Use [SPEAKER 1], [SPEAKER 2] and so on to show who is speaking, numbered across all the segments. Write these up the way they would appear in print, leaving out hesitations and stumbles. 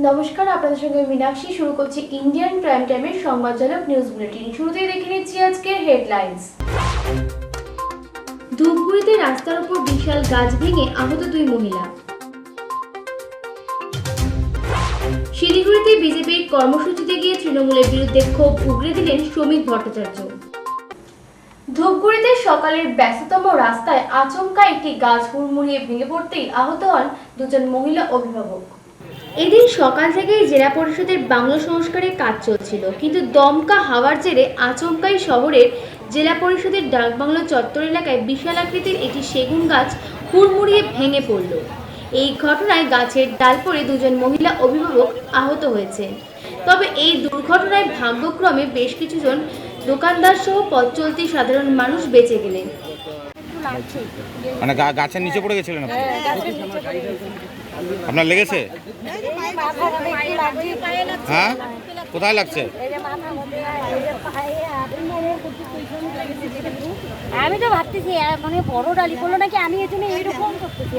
[SPEAKER 1] নমস্কার, আপনাদের সঙ্গে মীনাক্ষী। শুরু করছি ইন্ডিয়ান প্রাইম টাইমের সংবাদজনক নিউজ বুলেটিন। শুরুতেই দেখে নিচ্ছি আজকের হেডলাইন্স। ধূপগুড়িতে রাস্তার উপর বিশাল গাছ ভেঙে আহত 2 মহিলা। শিলিগুড়িতে বিজেপির কর্মসূচিতে গিয়ে তৃণমূলের বিরুদ্ধে ক্ষোভ উগরে দিলেন শ্রমিক ভট্টাচার্য। ধূপগুড়িতে সকালের ব্যস্ততম রাস্তায় আচমকা একটি গাছ হুড়মুড়িয়ে ভেঙে পড়তেই আহত হন 2 মহিলা অভিভাবক। এদিন সকাল থেকেই জেলা পরিষদের বাংলো সংস্কারের কাজ চলছিল, কিন্তু দমকা হাওয়ার জেরে আচমকাই শহরের জেলা পরিষদের ডাকবাংলো চত্বর এলাকায় বিশাল আকৃতির একটি সেগুন গাছ হুড়মুড়িয়ে ভেঙে পড়ল। এই ঘটনায় গাছের ডাল পড়ে 2 মহিলা অভিভাবক আহত হয়েছেন। তবে এই দুর্ঘটনায় ভাগ্যক্রমে বেশ কিছুজন দোকানদার সহ পথ চলতি সাধারণ মানুষ বেঁচে গেলেন।
[SPEAKER 2] মানে গাছের নিচে পড়ে গেছিলেন আপনি? আপনার লেগেছে? হ্যাঁ, কোথায় লাগছে?
[SPEAKER 3] আমি তো ভাবতেছি মানে বড় ডালি পড়লো নাকি, আমি এই জন্য এইরকম করতেছি।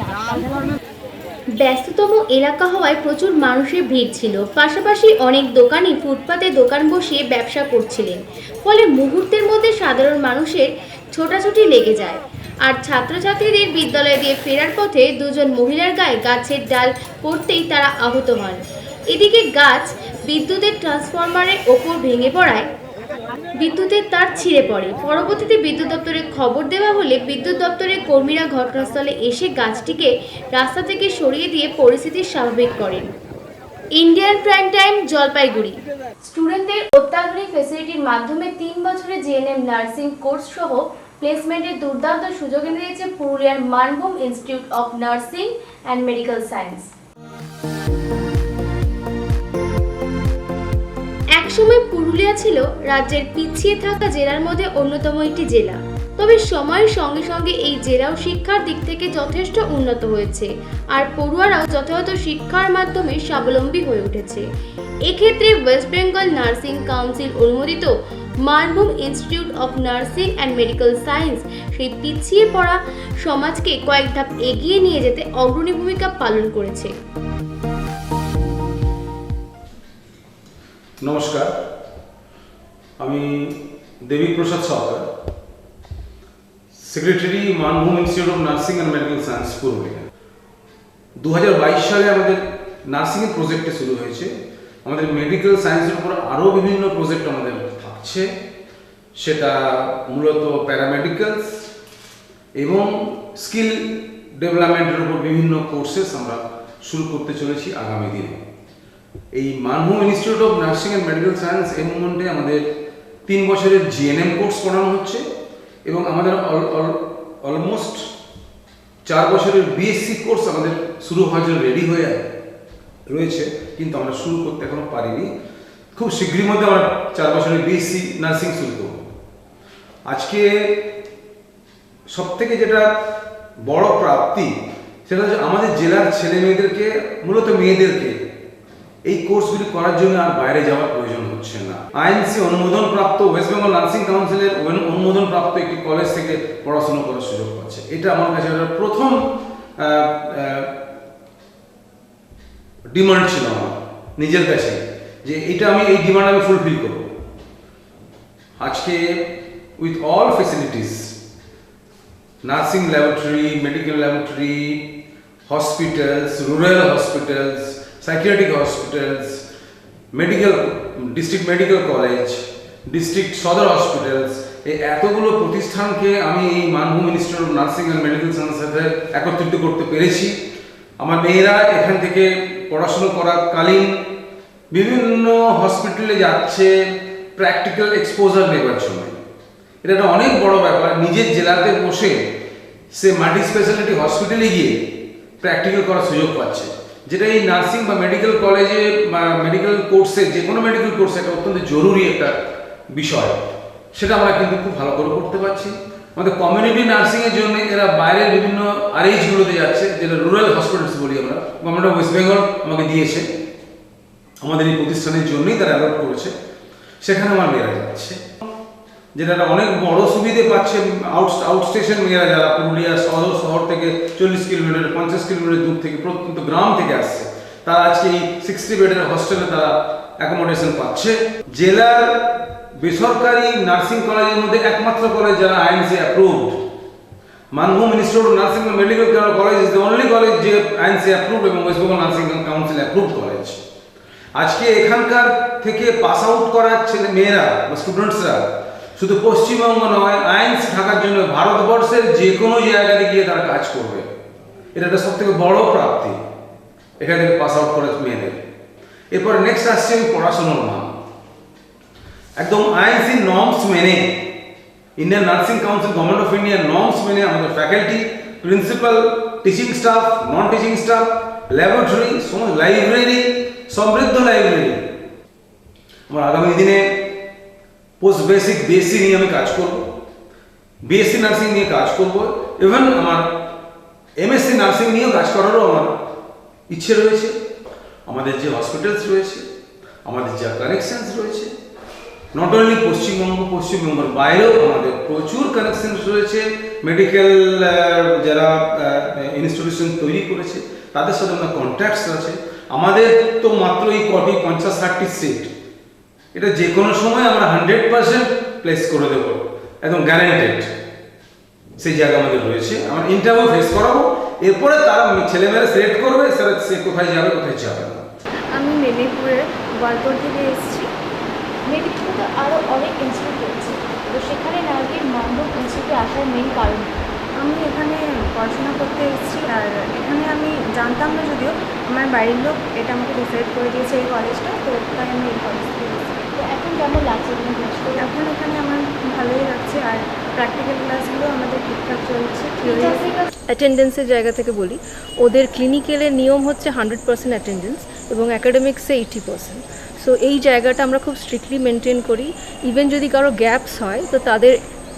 [SPEAKER 1] ব্যস্ততম এলাকা হওয়ায় প্রচুর মানুষের ভিড় ছিল, পাশাপাশি অনেক দোকানি ফুটপাতে দোকান বসিয়ে ব্যবসা করছিলেন। ফলে মুহূর্তের মধ্যে সাধারণ মানুষের ছোটাছুটি লেগে যায়। আর ছাত্রছাত্রীদের বিদ্যালয়ে দিয়ে ফেরার পথে 2 মহিলার গায়ে গাছের ডাল পড়তেই তারা আহত হন। এদিকে গাছ বিদ্যুতের ট্রান্সফরমারের ওপর ভেঙে পড়ায় বিদ্যুতের তার ছিঁড়ে পড়ে। পরবর্তীতে বিদ্যুৎ দপ্তরে খবর দেওয়া হলে বিদ্যুৎ দপ্তরের কর্মীরা ঘটনাস্থলে এসে গাছটিকে রাস্তা থেকে সরিয়ে দিয়ে পরিস্থিতি স্বাভাবিক করেন। Indian Prime time, Jalpaiguri. স্টুডেন্টদের অত্যাধুনিক ফ্যাসিলিটির মাধ্যমে 3 বছরের জিএনএম নার্সিং কোর্স সহ প্লেসমেন্টের দুর্দান্ত সুযোগ এনে দিয়েছে পুরুলিয়ার Manbhum Institute of Nursing and Medical science. একসময় পুরুলিয়া ছিল রাজ্যের পিছিয়ে থাকা জেলার মধ্যে অন্যতম একটি জেলা। তবে সময়ের সঙ্গে সঙ্গে এই জেলাও শিক্ষার দিক থেকে যথেষ্ট উন্নত হয়েছে, আর পড়ুয়ারাও যথাযথ শিক্ষার মাধ্যমে স্বাবলম্বী হয়ে উঠেছে। এক্ষেত্রে ওয়েস্ট বেঙ্গল নার্সিং কাউন্সিল অনুমোদিত Manbhum Institute of Nursing and Medical science সেই পিছিয়ে পড়া সমাজকে কয়েক ধাপ এগিয়ে নিয়ে যেতে অগ্রণী ভূমিকা পালন করেছে।
[SPEAKER 4] নমস্কার, আমি Debi Prasad Sarkar, secretary Manbhum Institute of Nursing and Medical Science Purulia. 2022 সালে আমাদের নার্সিংয়ের প্রজেক্টে শুরু হয়েছে। আমাদের মেডিকেল সায়েন্সের উপর আরও বিভিন্ন প্রজেক্ট আমাদের থাকছে, সেটা মূলত প্যারামেডিক্যালস এবং স্কিল ডেভেলপমেন্টের উপর বিভিন্ন কোর্সেস আমরা শুরু করতে চলেছি আগামী দিনে। এই Manbhum Institute of Nursing and Medical science এই মুভমেন্টে আমাদের 3 বছরের জিএনএম কোর্স করানো হচ্ছে এবং আমাদের অলমোস্ট 4 বছরের বিএসসি কোর্স আমাদের শুরু হওয়ার জন্য রেডি হয়ে রয়েছে, কিন্তু আমরা শুরু করতে এখনো পারিনি। খুব শীঘ্রই মধ্যে আমরা 4 বছরের বিএসসি নার্সিং শুরু করব। আজকে সবথেকে যেটা বড় প্রাপ্তি সেটা হচ্ছে আমাদের জেলার ছেলে মেয়েদেরকে, মূলত মেয়েদেরকে এই কোর্সগুলি করার জন্য আর বাইরে যাওয়ার প্রয়োজন হচ্ছে না। আইএনসি অনুমোদন প্রাপ্ত, ওয়েস্ট বেঙ্গল নার্সিং কাউন্সিলের অনুমোদন প্রাপ্ত একটি কলেজ থেকে পড়াশোনা করার সুযোগ পাচ্ছে। এটা আমার কাছে প্রথম ডিমান্ড ছিল আমার নিজের কাছে, যে এটা আমি এই ডিমান্ড আমি ফুলফিল করব। আজকে with all facilities, nursing laboratory, medical laboratory, hospitals, rural hospitals, psychiatric hospitals, medical district medical college, district সদর হসপিটালস, এই এতগুলো প্রতিষ্ঠানকে আমি এই Manbhum Institute of Nursing and medical সায়েন্সের সাথে একত্রিত করতে পেরেছি। আমার মেয়েরা এখান থেকে পড়াশুনো করাকালীন বিভিন্ন হসপিটালে যাচ্ছে প্র্যাকটিক্যাল এক্সপোজার নেবার জন্য। এটা একটা অনেক বড় ব্যাপার। নিজের জেলাতে বসে সে মাল্টি স্পেশালিটি হসপিটালে গিয়ে প্র্যাকটিক্যাল করার সুযোগ পাচ্ছে, যেটা এই নার্সিং বা মেডিকেল কলেজে বা মেডিকেল কোর্সে, যে কোনো মেডিকেল কোর্সে একটা অত্যন্ত জরুরি একটা বিষয়। সেটা আমরা কিন্তু খুব ভালো করে করতে পারছি। আমাদের কমিউনিটি নার্সিংয়ের জন্য এরা বাইরের বিভিন্ন আরএইচগুলোতে যাচ্ছে, যেটা রুরাল হসপিটালস বলি আমরা। গভর্নমেন্ট অফ ওয়েস্ট বেঙ্গল আমাকে দিয়েছে, আমাদের এই প্রতিষ্ঠানের জন্যই তারা অ্যালট করেছে, সেখানে আমার মেয়েরা যাচ্ছে, যেটা অনেক বড় সুবিধে পাচ্ছে। আউট স্টেশন মেয়েরা যারা পুরুলিয়া শহর থেকে 40 কিলোমিটার 50 কিলোমিটার দূর থেকে প্রত্যন্ত গ্রাম থেকে আসছে, তারা আজকে এই 60 বেডের হোস্টেলে তারা অ্যাকোমোডেশন পাচ্ছে। জেলার বেসরকারি নার্সিং কলেজের মধ্যে একমাত্র কলেজ যারা INC approved, Manbhum Institute of Nursing and medical college is the only college যে আইএনসি অ্যাপ্রুভড এবং West Bengal nursing council approved college. আজকে এখানকার থেকে পাস আউট করা ছেলে মেয়েরা বা স্টুডেন্টসরা শুধু পশ্চিমবঙ্গ নয়, আইএনসি থাকার জন্য ভারতবর্ষের যে কোনো জায়গাতে গিয়ে তারা কাজ করবে। এটা একটা সব থেকে বড় প্রাপ্তি এখান থেকে পাস আউট করে মেয়েদের। এরপর নেক্সট আসছে পড়াশোনার মান, একদম আইএনসি নর্মস মেনে, Indian nursing council, government of India norms মেনে আমাদের faculty, principal, teaching staff, non teaching staff, laboratory, library, সমৃদ্ধ লাইব্রেরি। আমার আগামী দিনে পোস্ট বেসিক বিএসসি নিয়ে আমি কাজ করব, বিএসসি নার্সিং নিয়ে কাজ করব, ইভেন আমার এমএসসি নার্সিং নিয়েও কাজ করারও আমার ইচ্ছে রয়েছে। আমাদের যে হসপিটালস রয়েছে, আমাদের যা কানেকশনস রয়েছে, নট অনলি পশ্চিমবঙ্গের বাইরেও আমাদের প্রচুর কানেকশনস রয়েছে। মেডিকেল যারা ইনস্টিটিউশন তৈরি করেছে তাদের সাথে আমরা কন্ট্যাক্টস আছে। আমাদের তো মাত্র এই 50-60টি সিট, এটা যে কোনো সময় আমরা 100% প্লেস করে দেবো, একদম গ্যারান্টেড। সেই জায়গা আমাদের রয়েছে। আমরা ইন্টারভিউ ফেস করাবো, এরপরে তারা ছেলেমেয়েরা সিলেক্ট করবে সে কোথায় যাবে কোথায় যাবে না।
[SPEAKER 5] আমি মেদিনীপুরের গোয়ালতোড় থেকে এসেছি।
[SPEAKER 1] মেদিনীপুরে তো আরও অনেক ইনস্টিটিউট রয়েছে, তো সেখানে নার্সিং মানভূম ইনস্টিটিউটে আসার মেইন কারণ কি?
[SPEAKER 5] আমি এখানে পড়াশোনা করতে এসেছি, আর এখানে আমি জানতাম না, যদিও আমার বাড়ির লোক এটা আমাকে ডিসাইড করে দিয়েছে এই কলেজটা, তো তাই আমি এই কলেজ থেকে এসেছি।
[SPEAKER 1] তো এখন কেমন লাগছে এখানে ক্লাস করে?
[SPEAKER 5] এখন এখানে আমার ভালোই লাগছে, আর প্র্যাকটিক্যাল ক্লাসগুলো আমাদের ঠিকঠাক চলছে।
[SPEAKER 6] অ্যাটেন্ডেন্সের জায়গা থেকে বলি, ওদের ক্লিনিক্যালের নিয়ম হচ্ছে 100% অ্যাটেন্ডেন্স এবং অ্যাকাডেমিক্সে 80%। সো এই জায়গাটা আমরা খুব স্ট্রিক্টলি মেনটেন করি। ইভেন যদি কারো গ্যাপস হয় তো তাদের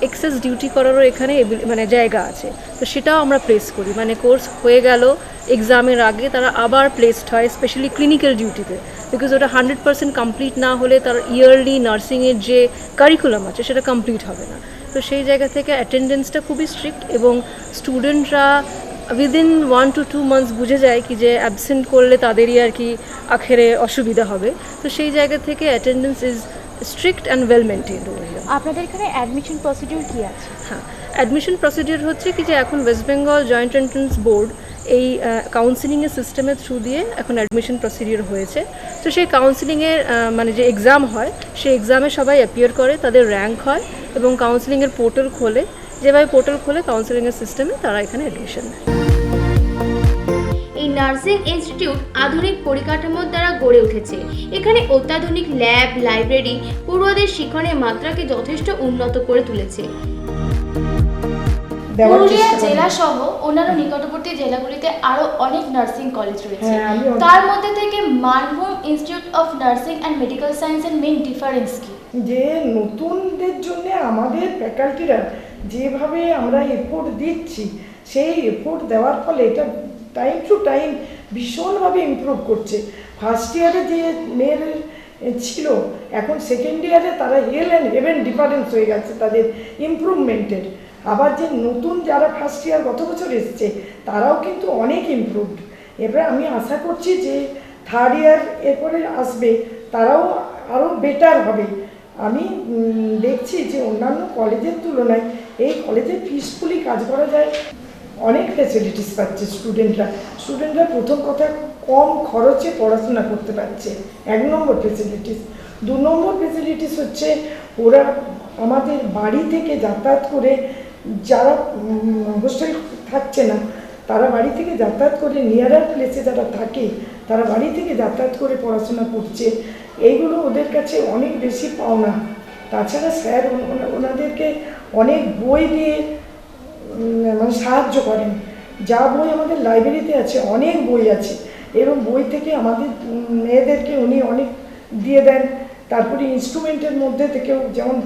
[SPEAKER 6] এক্সেস ডিউটি করারও এখানে মানে জায়গা আছে, তো সেটাও আমরা প্লেস করি। মানে কোর্স হয়ে গেল, এক্সামের আগে তারা আবার প্লেসড হয়, স্পেশালি ক্লিনিক্যাল ডিউটিতে, বিকজ ওটা 100% কমপ্লিট না হলে তার ইয়ারলি নার্সিংয়ের যে কারিকুলাম আছে সেটা কমপ্লিট হবে না। তো সেই জায়গা থেকে অ্যাটেন্ডেন্সটা খুবই স্ট্রিক্ট এবং স্টুডেন্টরা উইদিন 1 to 2 months বুঝে যায় কি যে অ্যাবসেন্ট করলে তাদেরই আর কি আখেরে অসুবিধা হবে। তো সেই জায়গা থেকে attendance is strict and well maintained over here.
[SPEAKER 1] আপনাদের এখানে অ্যাডমিশন প্রসিডিউর কি আছে?
[SPEAKER 6] হ্যাঁ, অ্যাডমিশন প্রসিডিউর হচ্ছে কি যে এখন West Bengal joint entrance board এই কাউন্সিলিংয়ের সিস্টেমের থ্রু দিয়ে এখন অ্যাডমিশন প্রসিডিউর হয়েছে। তো সেই কাউন্সিলিংয়ের মানে যে এক্সাম হয় সেই এক্সামে সবাই অ্যাপিয়ার করে, তাদের র্যাঙ্ক হয় এবং কাউন্সিলিংয়ের পোর্টাল খোলে, যেভাবে পোর্টাল খোলে কাউন্সিলিংয়ের সিস্টেমে তারা এখানে অ্যাডমিশন নেয়।
[SPEAKER 1] এই নার্সিং ইনস্টিটিউট আধুনিক পরিকাঠামোর দ্বারা গড়ে উঠেছে। এখানে অত্যাধুনিক ল্যাব, লাইব্রেরি পড়ুয়াদের শিক্ষণের মাত্রাকে যথেষ্ট উন্নত করে তুলেছে। পুরুলিয়া জেলা সহ অন্যান্য নিকটবর্তী জেলাগুলিতে আরও অনেক নার্সিং কলেজ রয়েছে, তার মধ্যে থেকে Manbhum Institute of Nursing and medical সায়েন্সের মেইন ডিফারেন্স কি?
[SPEAKER 7] যে নতুনদের জন্য আমাদের ফ্যাকাল্টিরা যেভাবে আমরা এফোর্ট দিচ্ছি, সেই এফোর্ট দেওয়ার ফলে এটা টাইম টু টাইম ভীষণভাবে ইমপ্রুভ করছে। ফার্স্ট ইয়ারে যে মেয়ের ছিল, এখন সেকেন্ড ইয়ারে তারা হেল অ্যান্ড হেভেন ডিফারেন্স হয়ে গেছে তাদের ইমপ্রুভমেন্টের। আবার যে নতুন যারা ফার্স্ট ইয়ার গত বছর এসছে তারাও কিন্তু অনেক ইমপ্রুভড। এবার আমি আশা করছি যে থার্ড ইয়ার এরপরে আসবে তারাও আরও বেটার হবে। আমি দেখছি যে অন্যান্য কলেজের তুলনায় এই কলেজে পিসফুলি কাজ করা যায়, অনেক ফ্যাসিলিটিস পাচ্ছে স্টুডেন্টরা প্রথম কথা কম খরচে পড়াশোনা করতে পারছে, 1 নম্বর ফ্যাসিলিটিস। 2 নম্বর ফ্যাসিলিটিস হচ্ছে ওরা আমাদের বাড়ি থেকে যাতায়াত করে, যারা হোস্টেল থাকছে না তারা বাড়ি থেকে যাতায়াত করে, নিয়ারার প্লেসে যারা থাকে তারা বাড়ি থেকে যাতায়াত করে পড়াশোনা করছে। এইগুলো ওদের কাছে অনেক বেশি পাওনা। তাছাড়া স্যার ওনাদেরকে অনেক বই দিয়ে মানে সাহায্য করেন। যা বই আমাদের লাইব্রেরিতে আছে, অনেক বই আছে, এবং বই থেকে আমাদের মেয়েদেরকে উনি অনেক দিয়ে দেন। তারপরে ইনস্ট্রুমেন্টের মধ্যে থেকেও, যেমন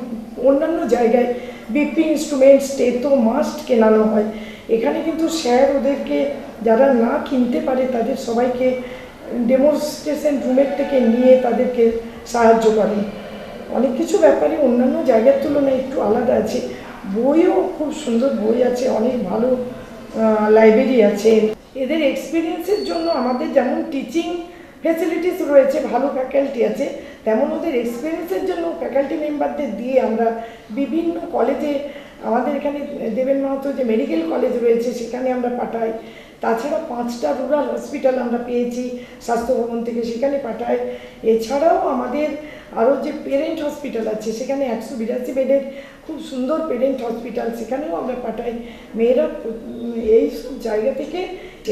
[SPEAKER 7] অন্যান্য জায়গায় বিপি ইনস্ট্রুমেন্ট, স্টেথো মাস্ট কেনানো হয়, এখানে কিন্তু স্যার ওদেরকে যারা না কিনতে পারে তাদের সবাইকে ডেমনস্ট্রেশন রুমের থেকে নিয়ে তাদেরকে সাহায্য করেন। অনেক কিছু ব্যাপারে অন্যান্য জায়গার তুলনায় একটু আলাদা আছে। বইও খুব সুন্দর বই আছে, অনেক ভালো লাইব্রেরি আছে। এদের এক্সপিরিয়েন্সের জন্য আমাদের যেমন টিচিং ফ্যাসিলিটিস রয়েছে, ভালো ফ্যাকাল্টি আছে, তেমন ওদের এক্সপিরিয়েন্সের জন্য ফ্যাকাল্টি মেম্বারদের দিয়ে আমরা বিভিন্ন কলেজে, আমাদের এখানে দেবেন মাহাতো যে মেডিকেল কলেজ রয়েছে সেখানে আমরা পাঠাই। তাছাড়া 5টা রুরাল হসপিটাল আমরা পেয়েছি স্বাস্থ্য ভবন থেকে, সেখানে পাঠাই। এছাড়াও আমাদের আরও যে পেরেন্ট হসপিটাল আছে সেখানে 182 বেডের খুব সুন্দর পেরেন্ট হসপিটাল, সেখানেও আমরা পাঠাই। মেয়েরা এই সব জায়গা থেকে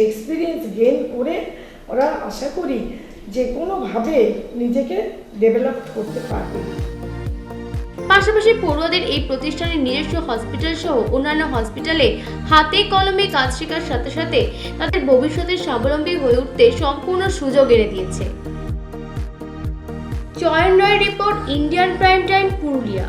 [SPEAKER 7] এক্সপিরিয়েন্স গেইন করে ওরা আশা করি যে কোনোভাবে নিজেকে ডেভেলপ করতে পারবে।
[SPEAKER 1] পাশাপাশি পড়ুয়াদের এই প্রতিষ্ঠানের নিজস্ব হসপিটাল সহ অন্যান্য হসপিটালে হাতে কলমে কাজ শেখার সাথে সাথে তাদের ভবিষ্যতের স্বাবলম্বী হয়ে উঠতে সম্পূর্ণ সুযোগ এনে দিয়েছে। Chayan Roy report, Indian Prime Time, Purulia.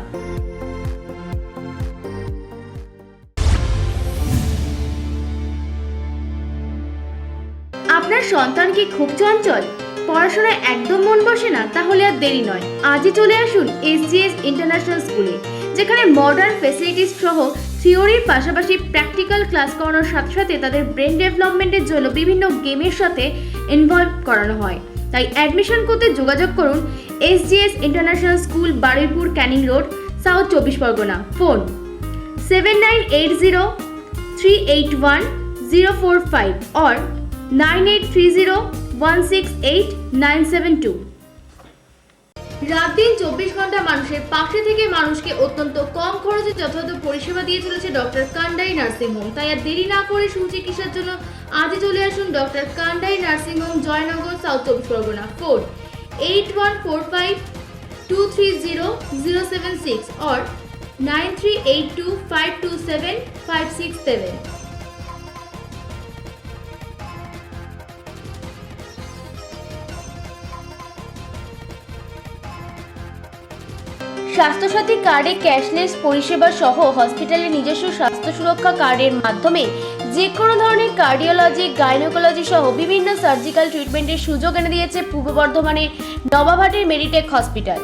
[SPEAKER 1] আপনার সন্তান কি খুব চঞ্চল, পড়াশোনায় একদম মন বসে না? তাহলে আর দেরি নয়, আজই চলে আসুন SGS ইন্টারন্যাশনাল স্কুলে, যেখানে মডার্ন ফ্যাসিলিটিস সহ থিওরির পাশাপাশি প্র্যাকটিক্যাল ক্লাস করানোর সাথে সাথে তাদের ব্রেন ডেভেলপমেন্টের জন্য বিভিন্ন গেমের সাথে ইনভলভ করানো হয়। তাই অ্যাডমিশন করতে যোগাযোগ করুন SGS international school, Baruipur, Canning road, south 24 Pargana. Phone 7980381045 or 9830168972। রাত দিন 24 ঘন্টা মানুষের পাশে থেকে মানুষকে অত্যন্ত কম খরচে যথাযথ পরিষেবা দিয়ে চলেছে ডক্টর কান্ডাই নার্সিং হোম। তাই আর দেরি না করে সুচিকিৎসার জন্য আজই চলে আসুন doctor Kandai nursing home, Joynagar, South 24 Pargana. Phone 8145230076 or 9382527567। Swasthya Sathi কার্ডে ক্যাশলেস পরিষেবা সহ হসপিটালের নিজস্ব স্বাস্থ্য সুরক্ষা কার্ডের মাধ্যমে যে কোনো ধরনের কার্ডিওলজি, গাইনোকোলজি সহ বিভিন্ন সার্জিক্যাল ট্রিটমেন্টের সুযোগ এনে দিয়েছে পূর্ব বর্ধমানের নবাবহাটের মেডিটেক হসপিটাল।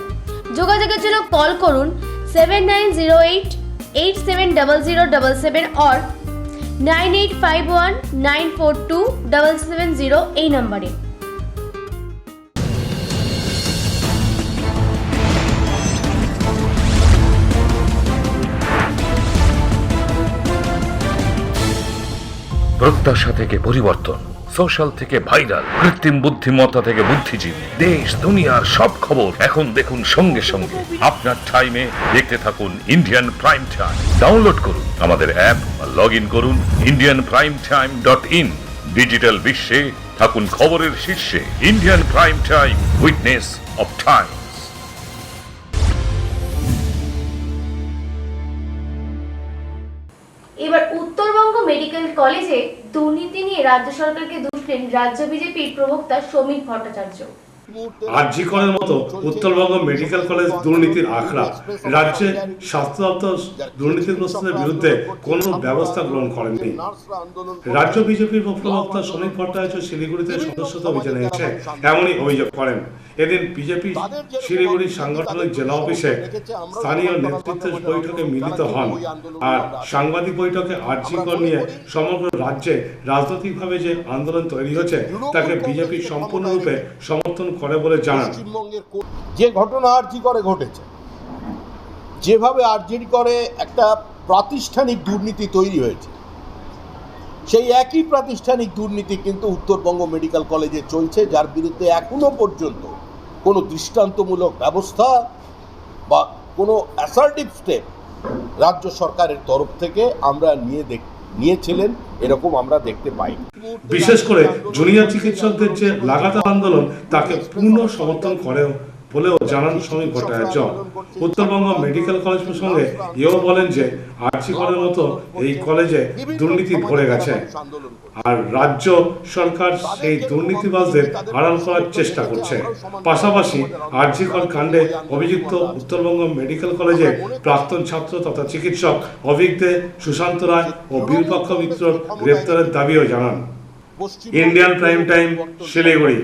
[SPEAKER 1] যোগাযোগের জন্য কল করুন 7908870077 or 9851942770 এই নম্বরে।
[SPEAKER 8] প্রত্যাশা থেকে পরিবর্তন, সোশ্যাল থেকে ভাইরাল, কৃত্রিম বুদ্ধিমত্তা থেকে বুদ্ধিজীবী, দেশ দুনিয়ার সব খবর এখন দেখুন সঙ্গে সঙ্গে আপনার টাইমে। দেখতে থাকুন ইন্ডিয়ান প্রাইম টাইম। ডাউনলোড করুন আমাদের অ্যাপ বা লগ ইন করুন indianprimetime.in। ডিজিটাল বিশ্বে থাকুন খবরের শীর্ষে। Indian Prime time, witness of time.
[SPEAKER 1] এবার উত্তরবঙ্গ মেডিকেল কলেজে দুর্নীতি নিয়ে রাজ্য সরকারকে দুষলেন রাজ্য বিজেপির প্রবক্তা সমীর ভট্টাচার্য।
[SPEAKER 9] আরজি করের মতো উত্তরবঙ্গ মেডিকেল কলেজ দুর্নীতির আখড়া। রাজ্যে স্বাস্থ্য দপ্তর দুর্নীতিগ্রস্তদের বিরুদ্ধে কোনো ব্যবস্থা গ্রহণ করেননি। রাজ্য বিজেপির প্রবক্তা সমীর ভট্টাচার্য শিলিগুড়িতে সদস্যতা অভিযানে এসে এমনই অভিযোগ করেন। এদিন বিজেপি শিলিগুড়ির সাংগঠনিক জেলা অফিসে স্থানীয় নেতৃত্বের বৈঠকে মিলিত হন। আর সাংবাদিক বৈঠকে আরজি কর নিয়ে সমগ্র রাজ্যে রাজনৈতিকভাবে যে আন্দোলন তৈরি হয়েছে তাকে বিজেপি সম্পূর্ণরূপে সমর্থন করে বলে জানান।
[SPEAKER 10] যে ঘটনা আরজি করে ঘটেছে, যেভাবে আরজি করে একটা প্রাতিষ্ঠানিক দুর্নীতি তৈরি হয়েছে, সেই একই প্রাতিষ্ঠানিক দুর্নীতি কিন্তু উত্তরবঙ্গ মেডিকেল কলেজে চলছে, যার বিরুদ্ধে এখনো পর্যন্ত কোনো দৃষ্টান্তমূলক ব্যবস্থা বা কোনো অ্যাসার্টিভ স্টেপ রাজ্য সরকারের তরফ থেকে আমরা নিয়েছিলেন এরকম আমরা দেখতে পাই।
[SPEAKER 9] বিশেষ করে জুনিয়র চিকিৎসকদের যে লাগাতার আন্দোলন তাকে পূর্ণ সমর্থন করে বলেও জানান সমীর ভট্টাচার্য। উত্তরবঙ্গ মেডিকেল কলেজ প্রসঙ্গে এও বলেন যে আরজি করের মতো এই কলেজে দুর্নীতি ভরে গেছে, আর রাজ্য সরকার সেই দুর্নীতিবাজদের আড়াল করার চেষ্টা করছে। পাশাপাশি আরজি কর কাণ্ডে অভিযুক্ত উত্তরবঙ্গ মেডিকেল কলেজের প্রাক্তন ছাত্র তথা চিকিৎসক অভিক দে, সুশান্ত রায় ও বিরূপাক্ষ মিত্রর গ্রেপ্তারের দাবিও জানান। Indian Prime time, Siliguri.